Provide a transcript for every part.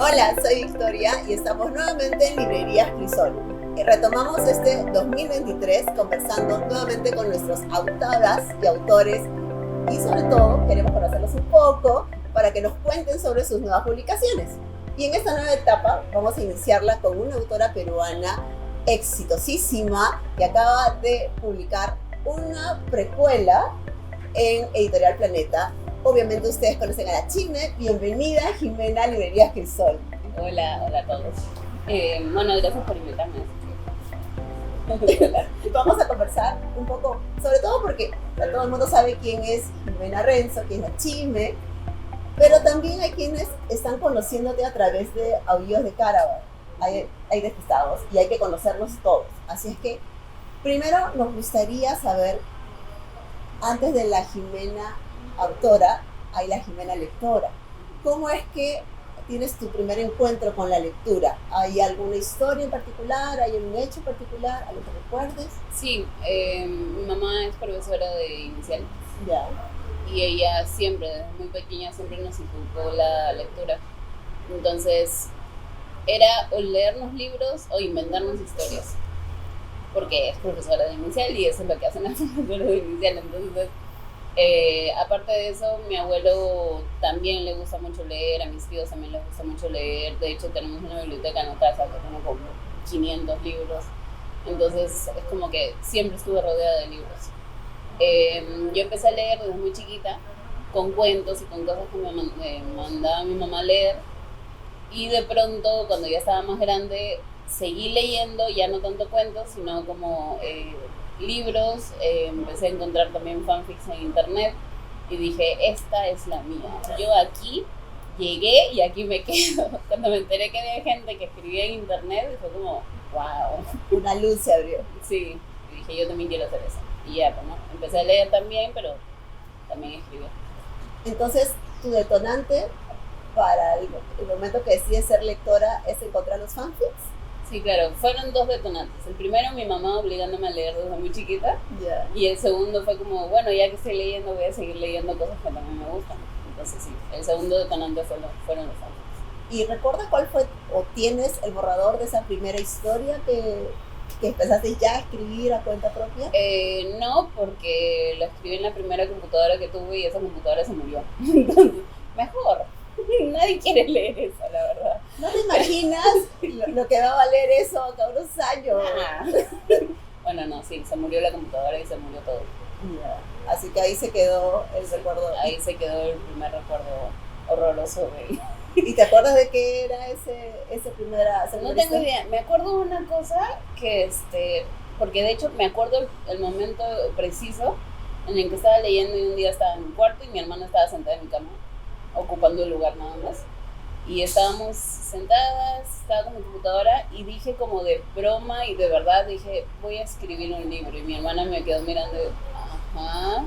Hola, soy Victoria y estamos nuevamente en Librerías Crisol. Retomamos este 2023 conversando nuevamente con nuestras autoras y autores y sobre todo queremos conocerlos un poco para que nos cuenten sobre sus nuevas publicaciones. Y en esta nueva etapa vamos a iniciarla con una autora peruana exitosísima que acaba de publicar una precuela en Editorial Planeta. Obviamente ustedes conocen a la Chime. Bienvenida, Jimena, a Librerías Crisol. Hola a todos. Bueno, gracias por invitarme. Vamos a conversar un poco, sobre todo porque todo el mundo sabe quién es Jimena Renzo, quién es la Chime, pero también hay quienes están conociéndote a través de Aullidos de Caraval. Hay despistados y hay que conocerlos todos. Así es que primero nos gustaría saber, antes de la Jimena autora, hay la Jimena lectora. ¿Cómo es que tienes tu primer encuentro con la lectura? ¿Hay alguna historia en particular? ¿Hay un hecho en particular? ¿Algo que recuerdes? Sí, mi mamá es profesora de inicial. Ya. Y ella siempre, desde muy pequeña, siempre nos inculcó la lectura. Entonces, era o leernos libros o inventarnos historias. Porque es profesora de inicial y eso es lo que hacen las profesoras de inicial. Entonces, aparte de eso, mi abuelo también le gusta mucho leer, a mis tíos también les gusta mucho leer. De hecho, tenemos una biblioteca en la casa que tiene como 500 libros. Entonces, es como que siempre estuve rodeada de libros. Yo empecé a leer desde muy chiquita, con cuentos y con cosas que me mandaba mi mamá a leer. Y de pronto, cuando ya estaba más grande, seguí leyendo, ya no tanto cuentos, sino como libros. Empecé a encontrar también fanfics en internet y dije, esta es la mía. Yo aquí llegué y aquí me quedo. Cuando me enteré que había gente que escribía en internet, fue como, wow. Una luz se abrió. Sí, y dije, yo también quiero hacer eso. Y ya, pues, ¿no? Empecé a leer también, pero también escribí. Entonces, tu detonante para el momento que decides ser lectora es encontrar los fanfics. Sí, claro, fueron dos detonantes. El primero, mi mamá obligándome a leer desde muy chiquita. Yeah. Y el segundo fue como, bueno, ya que estoy leyendo, voy a seguir leyendo cosas que también me gustan. Entonces sí, el segundo detonante fueron los fanfics. ¿Y recuerdas cuál fue, o tienes el borrador de esa primera historia que empezaste ya a escribir a cuenta propia? No, porque lo escribí en la primera computadora que tuve y esa computadora se murió. Entonces, mejor. Nadie quiere leer eso, la verdad. ¿No te imaginas lo que va a valer eso acá unos años? Bueno, no, sí, se murió la computadora y se murió todo. Yeah. Así que ahí se quedó el recuerdo. Ahí se quedó el primer recuerdo horroroso de... ¿Y te acuerdas de qué era ese primera? No tengo idea. Me acuerdo una cosa que, porque de hecho me acuerdo el momento preciso en el que estaba leyendo y un día estaba en mi cuarto y mi hermana estaba sentada en mi cama, ocupando el lugar nada más. Y estábamos sentadas, estaba con mi computadora y dije como de broma y de verdad, dije, voy a escribir un libro. Y mi hermana me quedó mirando, ajá.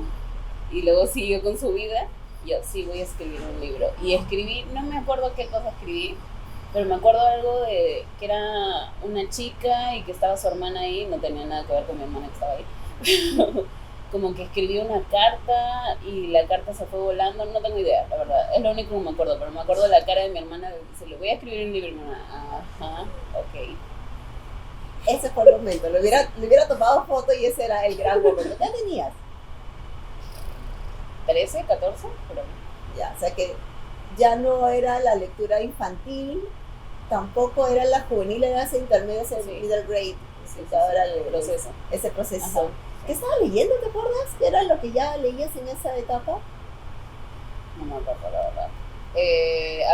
Y luego siguió con su vida. Yo, sí, voy a escribir un libro. Y escribí, no me acuerdo qué cosa escribí, pero me acuerdo algo de que era una chica y que estaba su hermana ahí, no tenía nada que ver con mi hermana que estaba ahí. Como que escribí una carta y la carta se fue volando, no tengo idea, la verdad, es lo único que me acuerdo, pero me acuerdo la cara de mi hermana, dice, le voy a escribir un libro, y mi hermana, ajá, ok. Ese fue el momento, le hubiera tomado foto y ese era el gran momento. ¿Qué tenías? 13, 14, pero... Ya, o sea que ya no era la lectura infantil, tampoco era la juvenil, era ese intermedio, ese middle grade, ahora el proceso. Ese proceso. Ajá. ¿Qué estaba leyendo, te acuerdas? ¿Qué era lo que ya leías en esa etapa? No me acuerdo, la verdad.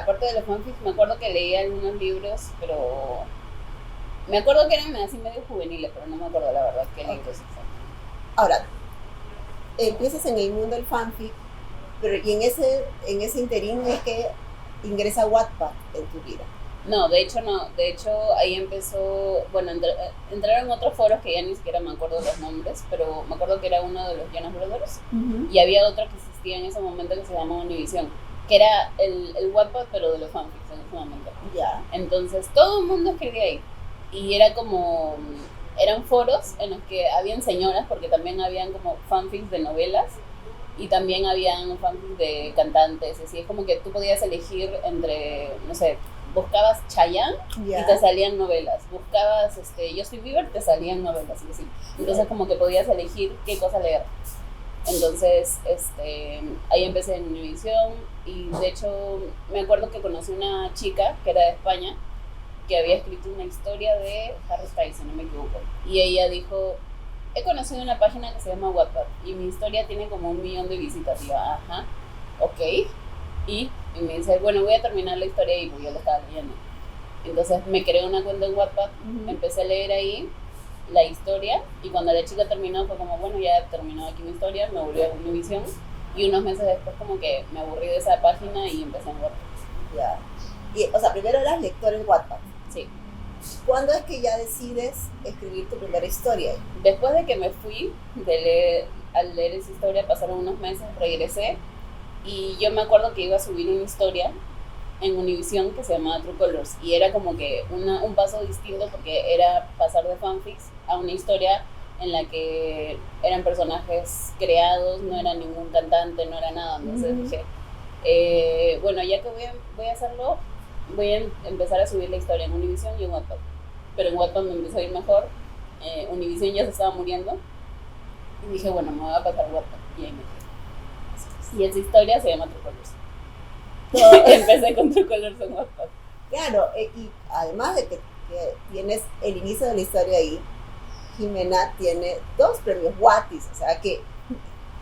Aparte de los fanfics, me acuerdo que leía algunos libros, pero... Me acuerdo que eran así medio juveniles, pero no me acuerdo, la verdad, qué libros exactamente. Ahora, empiezas en el mundo del fanfic, pero y en ese interín es que ingresa Wattpad en tu vida. No, de hecho ahí empezó, bueno, entraron otros foros que ya ni siquiera me acuerdo los nombres, pero me acuerdo que era uno de los Jonas Brothers, y había otro que existía en ese momento que se llamaba Univision, que era el Wattpad pero de los fanfics en ese momento. Ya. Entonces todo el mundo escribía ahí, y era como, eran foros en los que habían señoras, porque también habían como fanfics de novelas, y también habían fanfics de cantantes, así es como que tú podías elegir entre, no sé, buscabas Chayanne Ya. y te salían novelas, buscabas Justin Bieber, te salían novelas y así. Entonces como que podías elegir qué cosa leer. Entonces ahí empecé en Univision y de hecho me acuerdo que conocí una chica que era de España que había escrito una historia de Harry Styles, si no me equivoco. Y ella dijo, he conocido una página que se llama Wattpad y mi historia tiene como 1 millón de visitas. Y yo, ajá, ok. Y me dice, bueno, voy a terminar la historia y pues yo la estaba leyendo. Entonces me creé una cuenta en Wattpad, empecé a leer ahí la historia y cuando la chica terminó fue como, bueno, ya terminó aquí mi historia, me volví a Univision y unos meses después como que me aburrí de esa página y empecé en Wattpad. Ya. Y, o sea, primero eras lector en Wattpad. Sí. ¿Cuándo es que ya decides escribir tu primera historia? Después de que me fui al leer esa historia, pasaron unos meses, regresé y yo me acuerdo que iba a subir una historia en Univision que se llamaba True Colors y era como que un paso distinto porque era pasar de fanfics a una historia en la que eran personajes creados, no era ningún cantante, no era nada. Entonces dije, bueno, ya que voy a hacerlo, voy a empezar a subir la historia en Univision y en Wattpad. Pero en Wattpad me empezó a ir mejor, Univision ya se estaba muriendo y dije, bueno, me voy a pasar a Wattpad y ahí me quedé. Y esa historia se llama True Colors. Empecé con True Colors en Wattpad. Claro, y además de que tienes el inicio de la historia ahí, Jimena tiene 2 premios Wattis, o sea que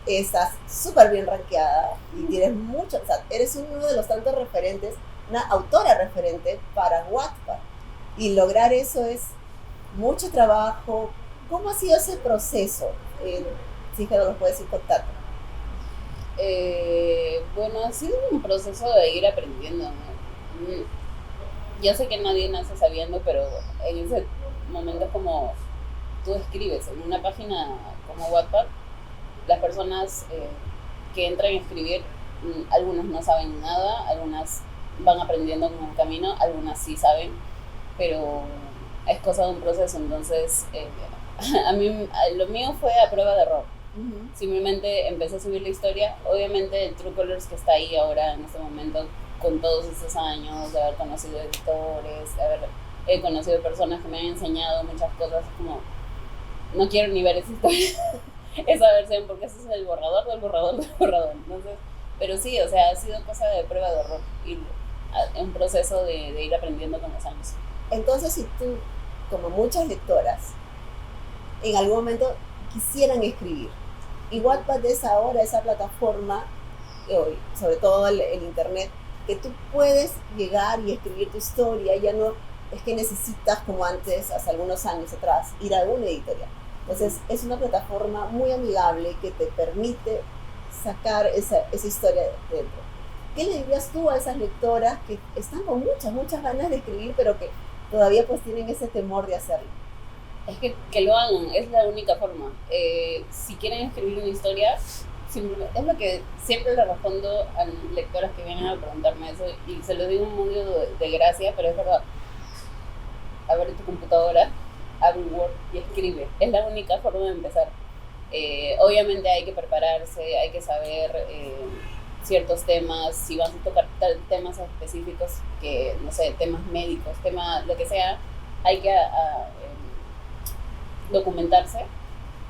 estás súper bien rankeada y tienes mucho, o sea, eres uno de los tantos referentes, una autora referente para Wattpad. Y lograr eso es mucho trabajo. ¿Cómo ha sido ese proceso? Si es que no lo puedes ir contando. Bueno, ha sido un proceso de ir aprendiendo, ¿no? Yo sé que nadie nace sabiendo, pero en ese momento es como tú escribes en una página como Wattpad, las personas que entran a escribir, algunas no saben nada, algunas van aprendiendo con el camino, algunas sí saben, pero es cosa de un proceso. Entonces a mí lo mío fue a prueba de error. Simplemente empecé a subir la historia. Obviamente el True Colors que está ahí ahora en este momento, con todos estos años de haber conocido editores, de haber conocido personas que me han enseñado muchas cosas, es como, no quiero ni ver esa historia, esa versión, porque ese es el borrador del borrador del borrador. Entonces, pero sí, o sea, ha sido cosa de prueba de error y un proceso de ir aprendiendo con los años. Entonces, si tú, como muchas lectoras, en algún momento quisieran escribir, y Wattpad es ahora esa plataforma, sobre todo el internet, que tú puedes llegar y escribir tu historia, ya no es que necesitas, como antes, hace algunos años atrás, ir a una editorial. Entonces, es una plataforma muy amigable que te permite sacar esa historia de dentro. ¿Qué le dirías tú a esas lectoras que están con muchas ganas de escribir, pero que todavía pues tienen ese temor de hacerlo? Es que lo hagan, es la única forma. Si quieren escribir una historia, es lo que siempre le respondo a lectoras que vienen a preguntarme eso, y se lo digo un mundo de gracia, pero es verdad. Abre tu computadora, abre Word y escribe. Es la única forma de empezar. Obviamente hay que prepararse, hay que saber ciertos temas. Si vas a tocar temas específicos, que no sé, temas médicos, lo que sea, hay que documentarse,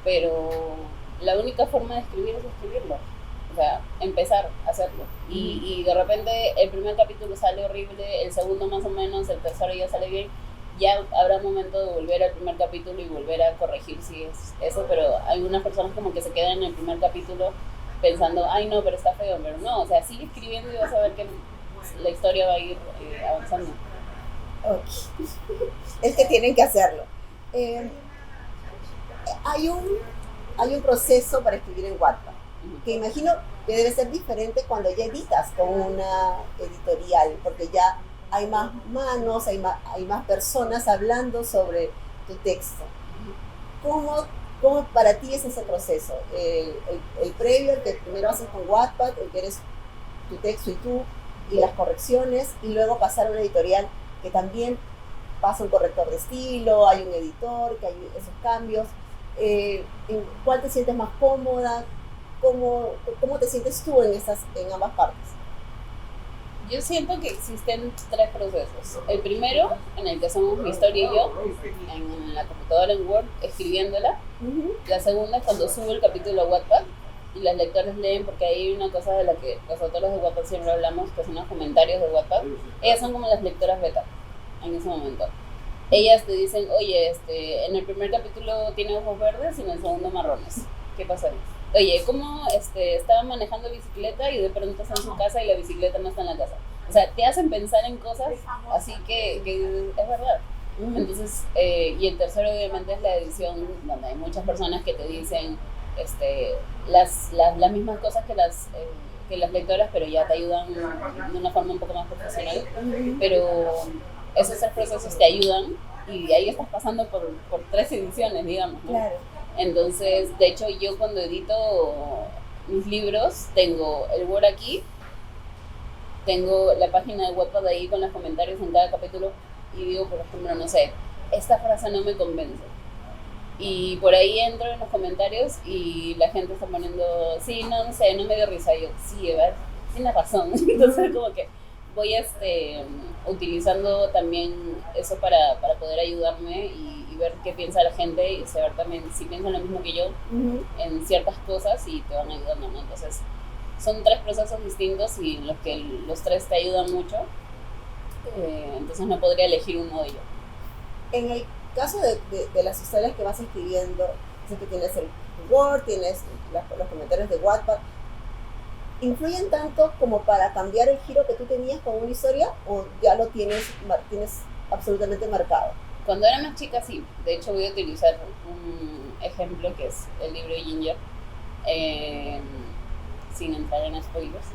pero la única forma de escribir es escribirlo. O sea, empezar a hacerlo. Y de repente el primer capítulo sale horrible, el segundo más o menos, el tercero ya sale bien. Ya habrá un momento de volver al primer capítulo y volver a corregir si es eso, pero hay unas personas como que se quedan en el primer capítulo pensando, ay no, pero está feo, pero no, o sea, sigue escribiendo y vas a ver que la historia va a ir avanzando. Okay. Es que tienen que hacerlo. Hay un proceso para escribir en Wattpad, que imagino que debe ser diferente cuando ya editas con una editorial, porque ya hay más manos, hay más personas hablando sobre tu texto. ¿Cómo para ti es ese proceso? El previo, el que primero haces con Wattpad, el que eres tu texto y tú, y las correcciones, y luego pasar a una editorial que también pasa un corrector de estilo, hay un editor, que hay esos cambios. ¿En cuál te sientes más cómoda? ¿Cómo te sientes tú en ambas partes? Yo siento que existen tres procesos. El primero, en el que hacemos mi historia y yo, en la computadora en Word, escribiéndola. La segunda es cuando subo el capítulo a Wattpad y los lectores leen, porque hay una cosa de la que los autores de Wattpad siempre hablamos, que son los comentarios de Wattpad. Ellas son como las lectoras beta en ese momento. Ellas te dicen, oye, en el primer capítulo tiene ojos verdes y en el segundo marrones. ¿Qué pasa ahí? Oye, ¿cómo estaba manejando bicicleta y de pronto está en su casa y la bicicleta no está en la casa? O sea, te hacen pensar en cosas así que es verdad. Entonces, y el tercero obviamente es la edición, donde hay muchas personas que te dicen las mismas cosas que las lectoras, pero ya te ayudan de una forma un poco más profesional. Pero esos tres procesos te ayudan y ahí estás pasando por tres ediciones, digamos, ¿no? Claro. Entonces, de hecho, yo cuando edito mis libros, tengo el Word aquí, tengo la página de Wattpad ahí con los comentarios en cada capítulo y digo, por ejemplo, no sé, esta frase no me convence. Y por ahí entro en los comentarios y la gente está poniendo, sí, no sé, no me dio risa. Y yo, sí, Eva, tienes razón. Entonces, como que voy utilizando también eso para poder ayudarme y ver qué piensa la gente y saber también si piensan lo mismo que yo en ciertas cosas y te van ayudando, ¿no? Entonces, son tres procesos distintos y en los que los tres te ayudan mucho. Entonces, no podría elegir uno de ellos. En el caso de las historias que vas escribiendo, sé que tienes el Word, tienes los comentarios de Wattpad, ¿influyen tanto como para cambiar el giro que tú tenías con una historia o ya lo tienes absolutamente marcado? Cuando era más chica, sí. De hecho, voy a utilizar un ejemplo que es el libro de Ginger, sin entrar en spoilers.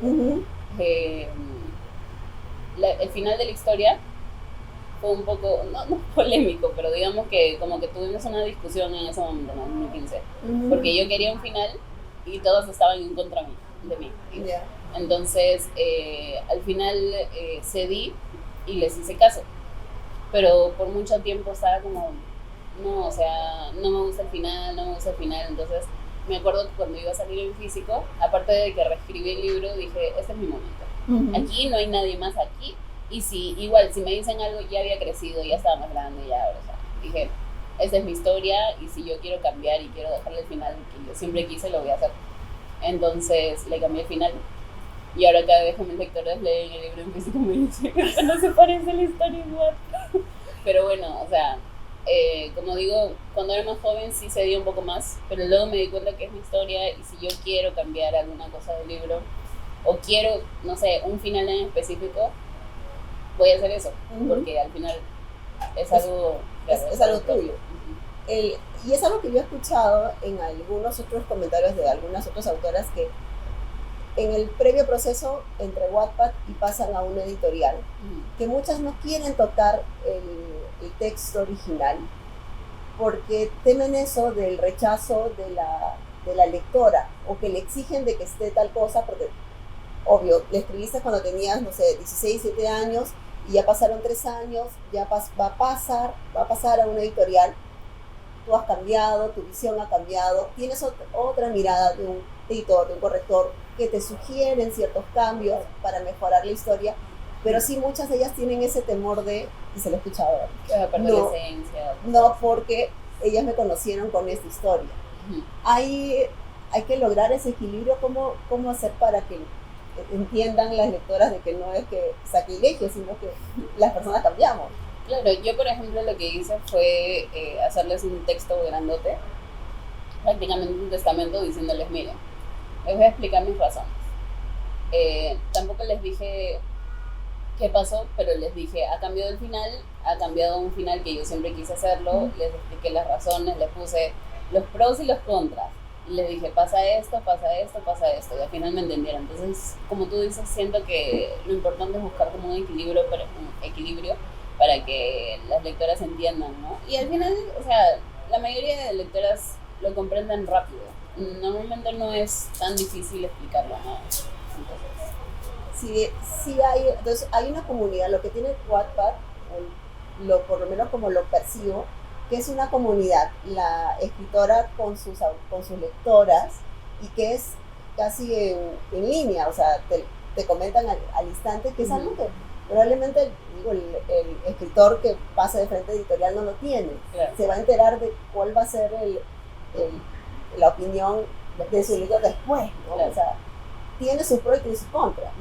El final de la historia fue un poco, no polémico, pero digamos que como que tuvimos una discusión en ese momento, en 2015, porque yo quería un final y todos estaban en contra de mí. Yeah. Entonces, al final cedí y les hice caso. Pero por mucho tiempo estaba como, no, o sea, no me gusta el final. Entonces, me acuerdo que cuando iba a salir en físico, aparte de que reescribí el libro, dije, este es mi momento. Aquí no hay nadie más aquí. Y si me dicen algo, ya había crecido, ya estaba más grande, ya, o sea, dije, esta es mi historia y si yo quiero cambiar y quiero dejarle el final que yo siempre quise, lo voy a hacer. Entonces, le cambié el final. Y ahora cada vez que mis lectores leen el libro en físico me dicen que no se parece la historia igual. Pero bueno, o sea, como digo, cuando era más joven sí cedí un poco más, pero luego me di cuenta que es mi historia y si yo quiero cambiar alguna cosa del libro o quiero, no sé, un final en específico, voy a hacer eso, porque al final es algo... Es algo tuyo. Y es algo que yo he escuchado en algunos otros comentarios de algunas otras autoras que en el previo proceso entre Wattpad y pasan a una editorial, que muchas no quieren tocar el texto original porque temen eso del rechazo de la lectora o que le exigen de que esté tal cosa porque, obvio, le escribiste cuando tenías, no sé, 16, 17 años y ya pasaron 3 años, ya va a pasar a una editorial, tú has cambiado, tu visión ha cambiado, tienes otra mirada de un editor, de un corrector, que te sugieren ciertos cambios para mejorar la historia, pero sí muchas de ellas tienen ese temor de, y se lo he escuchado, no, porque ellas me conocieron con esta historia. Hay que lograr ese equilibrio, ¿cómo hacer para que entiendan las lectoras de que no es que sacrilegio, sino que las personas cambiamos? Claro, yo por ejemplo lo que hice fue hacerles un texto grandote, prácticamente un testamento diciéndoles, miren, les voy a explicar mis razones. Tampoco les dije qué pasó, pero les dije, ha cambiado el final, ha cambiado un final que yo siempre quise hacerlo, les expliqué las razones, les puse los pros y los contras. Y les dije, pasa esto, y al final me entendieron. Entonces, como tú dices, siento que lo importante es buscar como un equilibrio para que las lectoras entiendan, ¿no? Y al final, o sea, la mayoría de lectoras lo comprenden rápido. Normalmente no es tan difícil explicarlo, ¿no? Entonces hay una comunidad, lo que tiene Wattpad, por lo menos como lo percibo, que es una comunidad, la escritora con sus lectoras, y que es casi en línea, o sea, te comentan al instante, que es algo que probablemente digo, el escritor que pasa de frente editorial no lo tiene. Claro. Se va a enterar de cuál va a ser la opinión de su libro después, ¿no? Claro. O sea, tiene sus pros y tiene sus contras.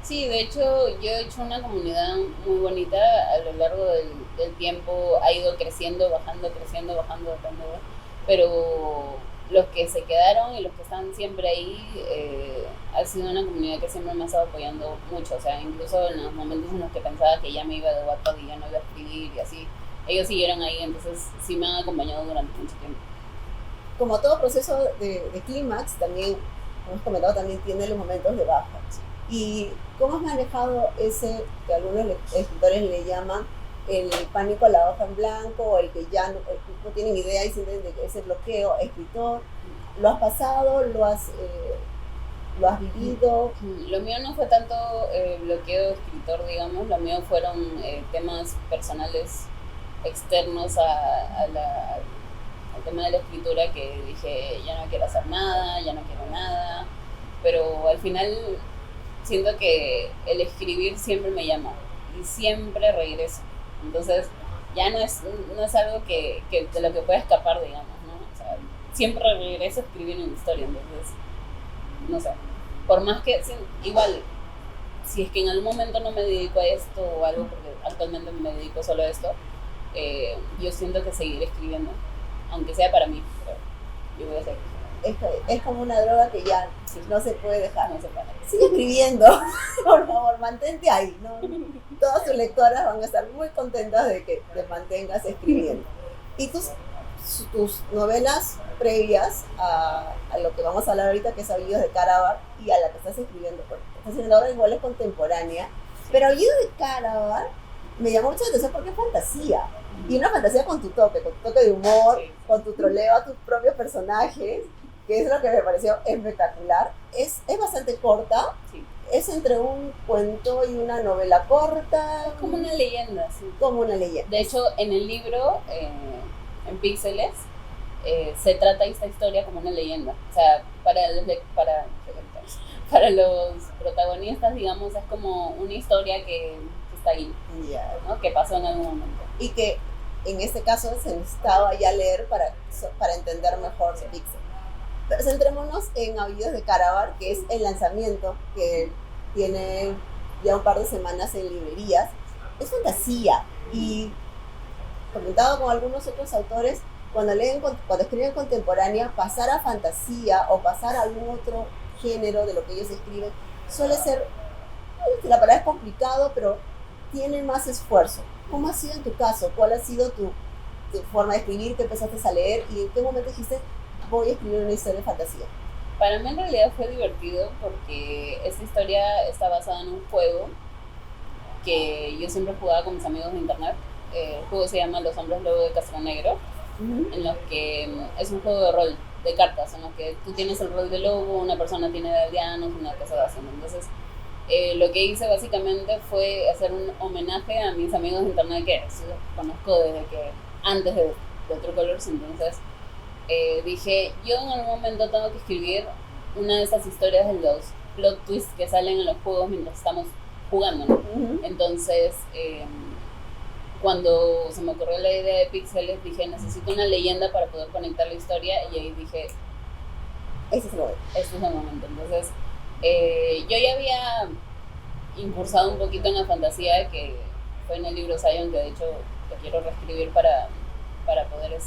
Sí, de hecho yo he hecho una comunidad muy bonita a lo largo del tiempo, ha ido creciendo, bajando, depende de, pero los que se quedaron y los que están siempre ahí, ha sido una comunidad que siempre me ha estado apoyando mucho, o sea, incluso en los momentos en los que pensaba que ya me iba de Wattpad y ya no iba a escribir y así, ellos siguieron ahí, entonces sí me han acompañado durante mucho tiempo. Como todo proceso de clímax, también, hemos comentado, también tiene los momentos de baja. ¿Y cómo has manejado ese que algunos escritores le llaman el pánico a la hoja en blanco, o el que ya no tienen idea y sienten de ese bloqueo escritor? ¿Lo has pasado? ¿Lo has vivido? Lo mío no fue tanto bloqueo escritor, digamos, lo mío fueron temas personales externos al tema de la escritura, que dije, ya no quiero hacer nada, ya no quiero nada, pero al final siento que el escribir siempre me llama y siempre regreso, entonces ya no es algo que de lo que pueda escapar, digamos, ¿no? O sea, siempre regreso a escribir una historia, entonces, no sé, por más que, igual, si es que en algún momento no me dedico a esto o algo, porque actualmente me dedico solo a esto, yo siento que seguiré escribiendo, aunque sea para mí, pero yo voy a seguir. Es como una droga que ya no se puede dejar. No se para. Sigue escribiendo, por favor, mantente ahí, ¿no? Todas tus lectoras van a estar muy contentas de que te mantengas escribiendo. Y tus novelas previas a lo que vamos a hablar ahorita, que es Aullidos de Caraval, y a la que estás escribiendo, porque estás haciendo ahora igual es contemporánea, pero Aullidos de Caraval me llamó mucho la atención porque es fantasía. Y una fantasía con tu toque de humor, sí, con tu troleo a tus propios personajes, que es lo que me pareció espectacular. Es bastante corta, sí. Es entre un cuento y una novela corta. Es como una leyenda, sí. Como una leyenda. De hecho, en el libro, en Píxeles, se trata esta historia como una leyenda. O sea, para los protagonistas, digamos, es como una historia que está ahí, ¿no? Que pasó en algún momento. Y que en este caso se necesitaba ya leer para entender mejor su Píxel. Pero centrémonos en Aullidos de Caraval, que es el lanzamiento que tiene ya un par de semanas en librerías. Es fantasía, y comentado con algunos otros autores, cuando escriben contemporánea, pasar a fantasía o pasar a algún otro género de lo que ellos escriben suele ser, la palabra es complicado, pero tiene más esfuerzo. ¿Cómo ha sido en tu caso? ¿Cuál ha sido tu forma de escribir? ¿Qué empezaste a leer? ¿Y en qué momento dijiste, voy a escribir una historia de fantasía? Para mí en realidad fue divertido porque esta historia está basada en un juego que yo siempre jugaba con mis amigos de internet. El juego se llama Los Hombres Lobo de Castronegro, en los que es un juego de rol, de cartas, en los que tú tienes el rol de lobo, una persona tiene de aldeanos, una cosa de haciendo. Entonces, lo que hice básicamente fue hacer un homenaje a mis amigos de internet que los conozco desde que antes de True Colors. Entonces dije, yo en algún momento tengo que escribir una de esas historias de los plot twists que salen en los juegos mientras estamos jugando, ¿no? Entonces, cuando se me ocurrió la idea de Píxeles, dije, necesito una leyenda para poder conectar la historia, y ahí dije, este es el momento. Este es el momento. Entonces, yo ya había incursado un poquito en la fantasía, que fue en el libro Zion, que de hecho lo quiero reescribir para poder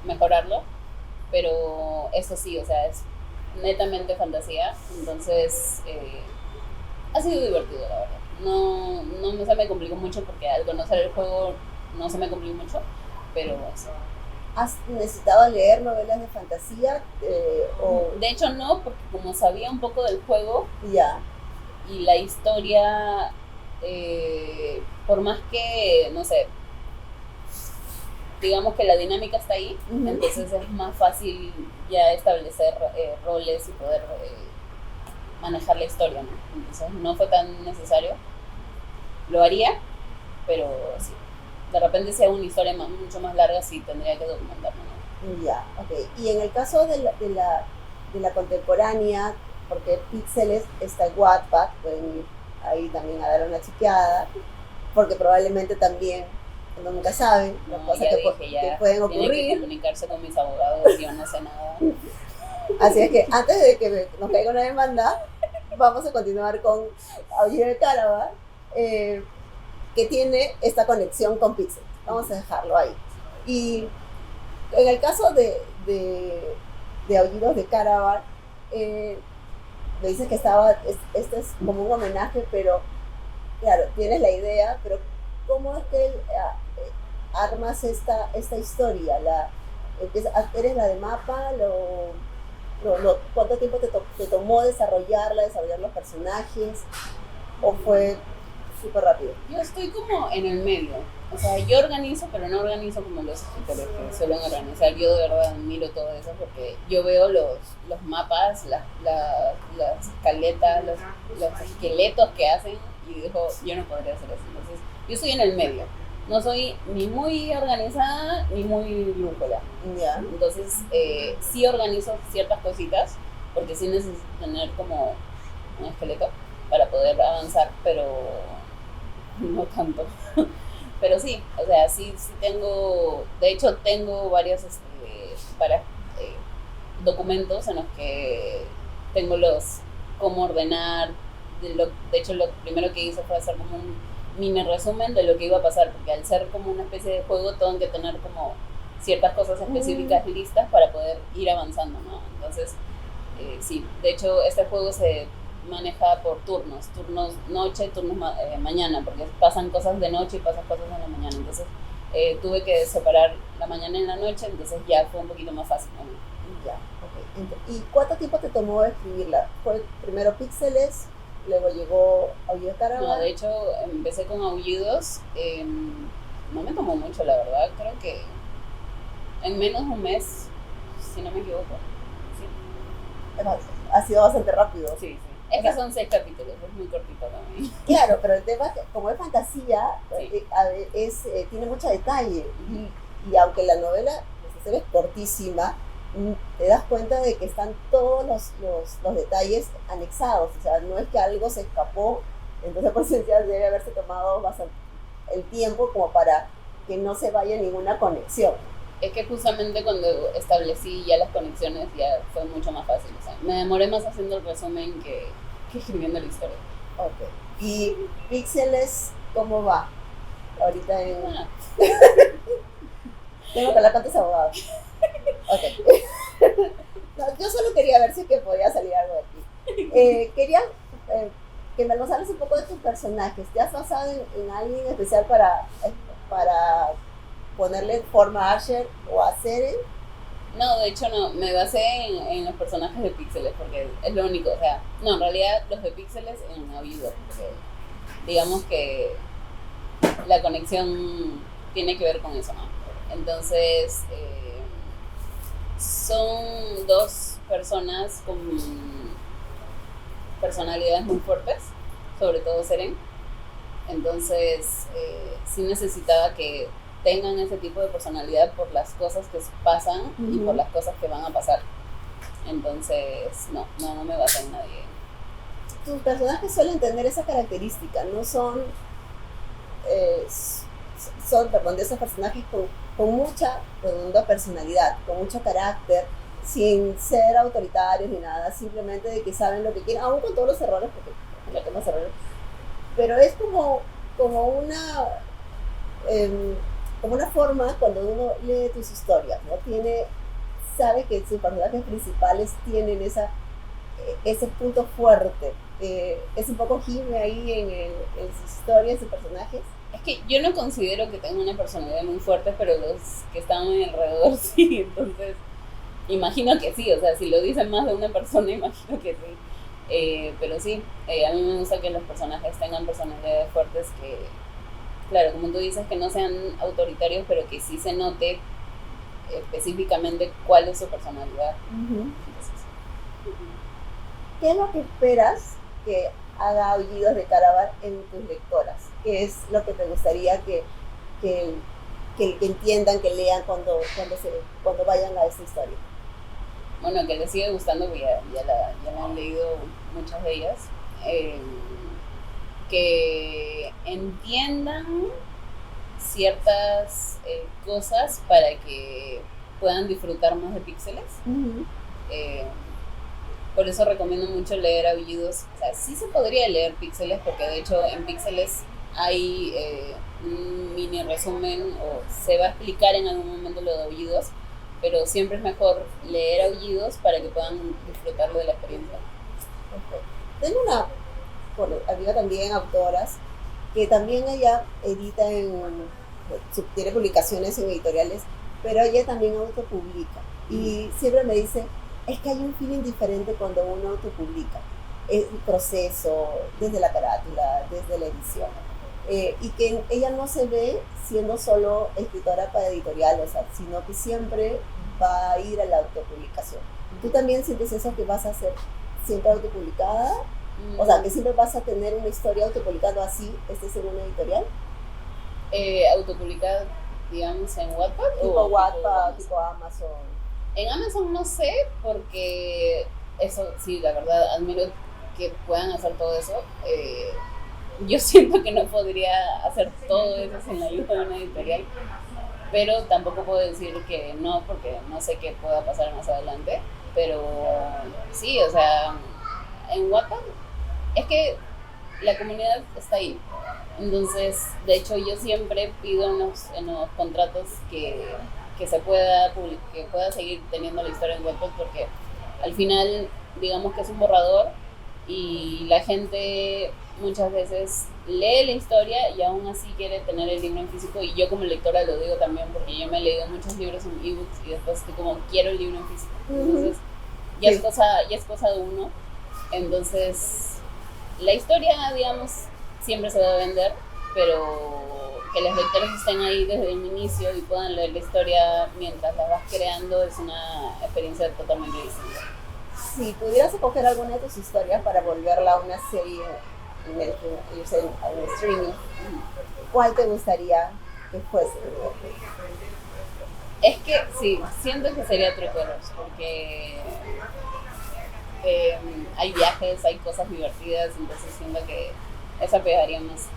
mejorarlo, pero eso sí, o sea, es netamente fantasía, entonces ha sido divertido, la verdad. No se me complicó mucho porque al conocer el juego no se me complicó mucho, pero sí. ¿Has necesitado leer novelas de fantasía? De hecho no, porque como sabía un poco del juego, ya, y la historia, por más que, no sé, digamos que la dinámica está ahí, entonces es más fácil ya establecer roles y poder manejar la historia, ¿no? Entonces no fue tan necesario. Lo haría, pero sí. De repente, si hago una historia mucho más larga, sí tendría que documentarme, ¿no? Ya, ok. Y en el caso de la contemporánea, porque Píxeles está en Wattpad, pueden ir ahí también a dar una chequeada, porque probablemente también, uno nunca sabe, las No, cosas ya que dije, pueden tiene que ocurrir. comunicarse con mis abogados, yo no sé nada. Así es que antes de que nos caiga una demanda, vamos a continuar con Aullido de Caraval, que tiene esta conexión con Pixel. Vamos a dejarlo ahí. Y en el caso de Aullidos de Caraval, me dices que este es como un homenaje, pero claro, tienes la idea, pero ¿cómo es que armas esta historia? ¿Eres la de mapa? ¿Cuánto tiempo te tomó desarrollar los personajes? ¿O fue súper rápido? Yo estoy como en el medio. O sea, yo organizo, pero no organizo como los escritores que suelen organizar. Yo de verdad miro todo eso porque yo veo los mapas, las escaletas, los esqueletos que hacen y digo, yo no podría hacer eso. Entonces, yo estoy en el medio. No soy ni muy organizada ni muy brújula. Ya. Entonces, sí organizo ciertas cositas porque sí necesito tener como un esqueleto para poder avanzar, pero no tanto. Pero sí, o sea, sí tengo, de hecho tengo varios documentos en los que tengo cómo ordenar. De hecho, lo primero que hice fue hacer como un mini resumen de lo que iba a pasar, porque al ser como una especie de juego tengo que tener como ciertas cosas específicas listas para poder ir avanzando, ¿no? Entonces, sí, de hecho este juego se maneja por turnos noche, turnos mañana, porque pasan cosas de noche y pasan cosas en la mañana, entonces tuve que separar la mañana y la noche, entonces ya fue un poquito más fácil, ¿no? Ya, ok. ¿Y cuánto tiempo te tomó escribirla? ¿Fue primero Píxeles, luego llegó Aullido de Caraval? No, de hecho empecé con Aullidos, no me tomó mucho, la verdad, creo que en menos de un mes, si no me equivoco. Sí. Ha sido bastante rápido. Sí, sí. Es que son 6 capítulos, es muy cortito también. Claro, pero el tema es que como es fantasía, Sí. tiene mucho detalle. Y aunque la novela es cortísima, te das cuenta de que están todos los detalles anexados. O sea, no es que algo se escapó, entonces por esencial debe haberse tomado bastante el tiempo como para que no se vaya ninguna conexión. Es que justamente cuando establecí ya las conexiones ya fue mucho más fácil. O sea, me demoré más haciendo el resumen que escribiendo la historia. Ok. ¿Y Píxeles cómo va? Ahorita en... Ah. Tengo que hablar con tus abogados. Ok. No, yo solo quería ver si es que podía salir algo de aquí. Quería que me hablaras un poco de tus personajes. ¿Te has basado en alguien especial para ponerle forma a Asher o a Seren? No, de hecho no, me basé en los personajes de Píxeles porque es lo único, o sea, no, en realidad los de Píxeles en Aullido, porque digamos que la conexión tiene que ver con eso, ¿no? Entonces, son 2 personas con personalidades muy fuertes, sobre todo Seren, entonces sí necesitaba que tengan ese tipo de personalidad por las cosas que pasan y por las cosas que van a pasar. Entonces, no me basé en nadie. Tus personajes suelen tener esa característica, no son de esos personajes con mucha personalidad, con mucho carácter, sin ser autoritarios ni nada, simplemente de que saben lo que quieren, aún con todos los errores, porque cometemos errores, pero es como una forma cuando uno lee tus historias, ¿no? Sabe que sus personajes principales tienen ese punto fuerte. Es un poco Jime ahí en sus historias, sus personajes. Es que yo no considero que tenga una personalidad muy fuerte, pero los que están a mi alrededor sí, entonces imagino que sí, o sea, si lo dicen más de una persona, imagino que sí. Pero sí, a mí me gusta que los personajes tengan personalidades fuertes que, claro, como tú dices, que no sean autoritarios, pero que sí se note específicamente cuál es su personalidad. Entonces, ¿qué es lo que esperas que haga Aullidos de Caraval en tus lectoras? ¿Qué es lo que te gustaría que entiendan, que lean cuando vayan a esta historia? Bueno, que les siga gustando, porque ya la he leído muchas de ellas, que entiendan ciertas cosas para que puedan disfrutar más de Píxeles. Eh, por eso recomiendo mucho leer Aullidos. O sea, sí se podría leer Píxeles, porque de hecho en Píxeles hay un mini resumen, o se va a explicar en algún momento lo de Aullidos, pero siempre es mejor leer Aullidos para que puedan disfrutarlo de la experiencia. Tengo una amiga también, autoras, que también ella edita tiene publicaciones en editoriales, pero ella también autopublica. Y siempre me dice, es que hay un feeling diferente cuando uno autopublica. El proceso, desde la carátula, desde la edición. Y que ella no se ve siendo solo escritora para editorial, o sea, sino que siempre va a ir a la autopublicación. ¿Tú también sientes eso, que vas a ser siempre autopublicada? O sea, que siempre vas a tener una historia autopublicada así, estés en una editorial. Autopublicada, digamos, en Wattpad. Tipo Wattpad, tipo Amazon. En Amazon no sé, porque eso sí, la verdad, admiro que puedan hacer todo eso. Yo siento que no podría hacer todo eso sin la ayuda de una editorial, pero tampoco puedo decir que no, porque no sé qué pueda pasar más adelante. Pero sí, o sea, en Wattpad es que la comunidad está ahí. Entonces, de hecho, yo siempre pido en los contratos que se pueda que pueda seguir teniendo la historia en Wattpad, porque al final, digamos que es un borrador y la gente muchas veces lee la historia y aún así quiere tener el libro en físico. Y yo como lectora lo digo también, porque yo me he leído muchos libros en ebooks y después estoy como, quiero el libro en físico. Entonces, ya es cosa de uno. Entonces, la historia, digamos, siempre se debe vender, pero que los lectores estén ahí desde el inicio y puedan leer la historia mientras la vas creando es una experiencia totalmente distinta. Si pudieras escoger alguna de tus historias para volverla a una serie en el streaming, ¿cuál te gustaría que fuese? Es que sí, siento que sería Truqueros, porque hay viajes, hay cosas divertidas, entonces siento que esa pegaría más.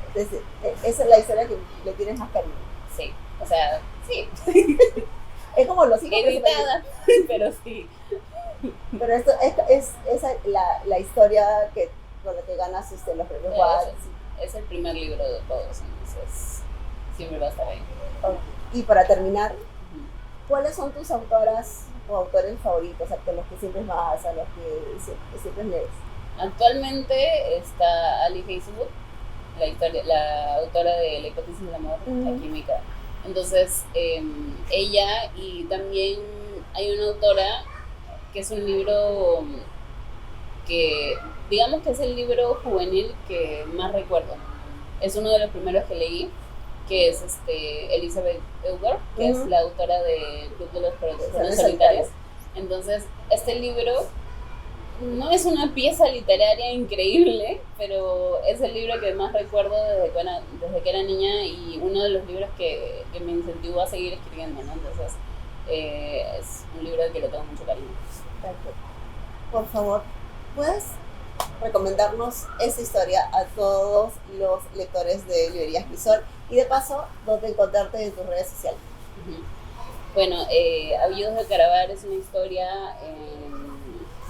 Entonces, esa es la historia que le tienes más cariño. Sí, o sea, sí. Es como los hijos editada, pero sí. Pero esto es la historia con la que ganas los premios Wattpad. Es el primer libro de todos, entonces siempre va a estar ahí. Okay. Y para terminar, ¿cuáles son tus autoras o autores favoritos, a los que siempre vas, a los que siempre lees? Actualmente está Ali Hazelwood, la autora de La hipótesis del amor, la química. Entonces, ella, y también hay una autora que es un libro que, digamos que es el libro juvenil que más recuerdo. Es uno de los primeros que leí, que es Elizabeth Eubler, que es la autora de Club de los Corazones Solitarios. Entonces, este libro no es una pieza literaria increíble, pero es el libro que más recuerdo desde que era niña, y uno de los libros que me incentivó a seguir escribiendo, ¿no? Entonces, es un libro al que le tengo mucho cariño. Perfecto. Por favor, ¿puedes recomendarnos esta historia a todos los lectores de Librerías Crisol? Y de paso, ¿dónde encontrarte en tus redes sociales? Bueno, Aullidos de Caravar es una historia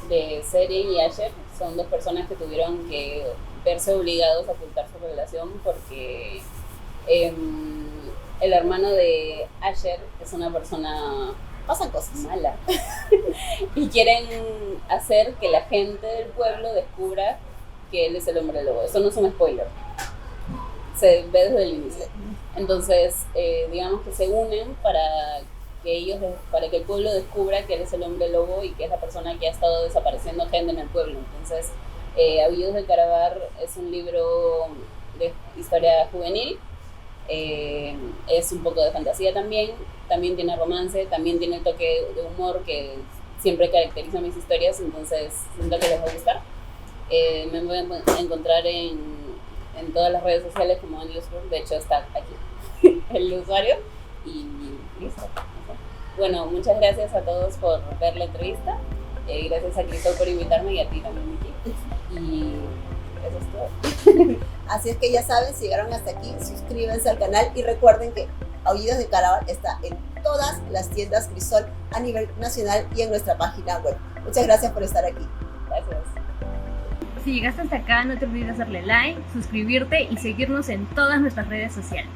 de Seren y Asher. Son dos personas que tuvieron que verse obligados a ocultar su relación porque el hermano de Asher es una persona, pasan cosas malas, y quieren hacer que la gente del pueblo descubra que él es el hombre lobo. Eso no es un spoiler, se ve desde el inicio. Entonces, digamos que se unen para que el pueblo descubra que él es el hombre lobo y que es la persona que ha estado desapareciendo gente en el pueblo. Entonces, Aullidos de Caravar es un libro de historia juvenil, es un poco de fantasía también tiene romance, también tiene el toque de humor que siempre caracteriza mis historias, entonces siento que les va a gustar. Me pueden encontrar en todas las redes sociales como Endless Group, de hecho está aquí el usuario, y listo. Bueno, muchas gracias a todos por ver la entrevista Gracias a Crisol por invitarme y a ti también, Miki. Y eso es todo. Así es que ya saben, si llegaron hasta aquí, suscríbanse al canal y recuerden que Aullidos de Caraval está en todas las tiendas Crisol a nivel nacional y en nuestra página web. Muchas gracias por estar aquí. Gracias. Si llegaste hasta acá, no te olvides darle like, suscribirte y seguirnos en todas nuestras redes sociales.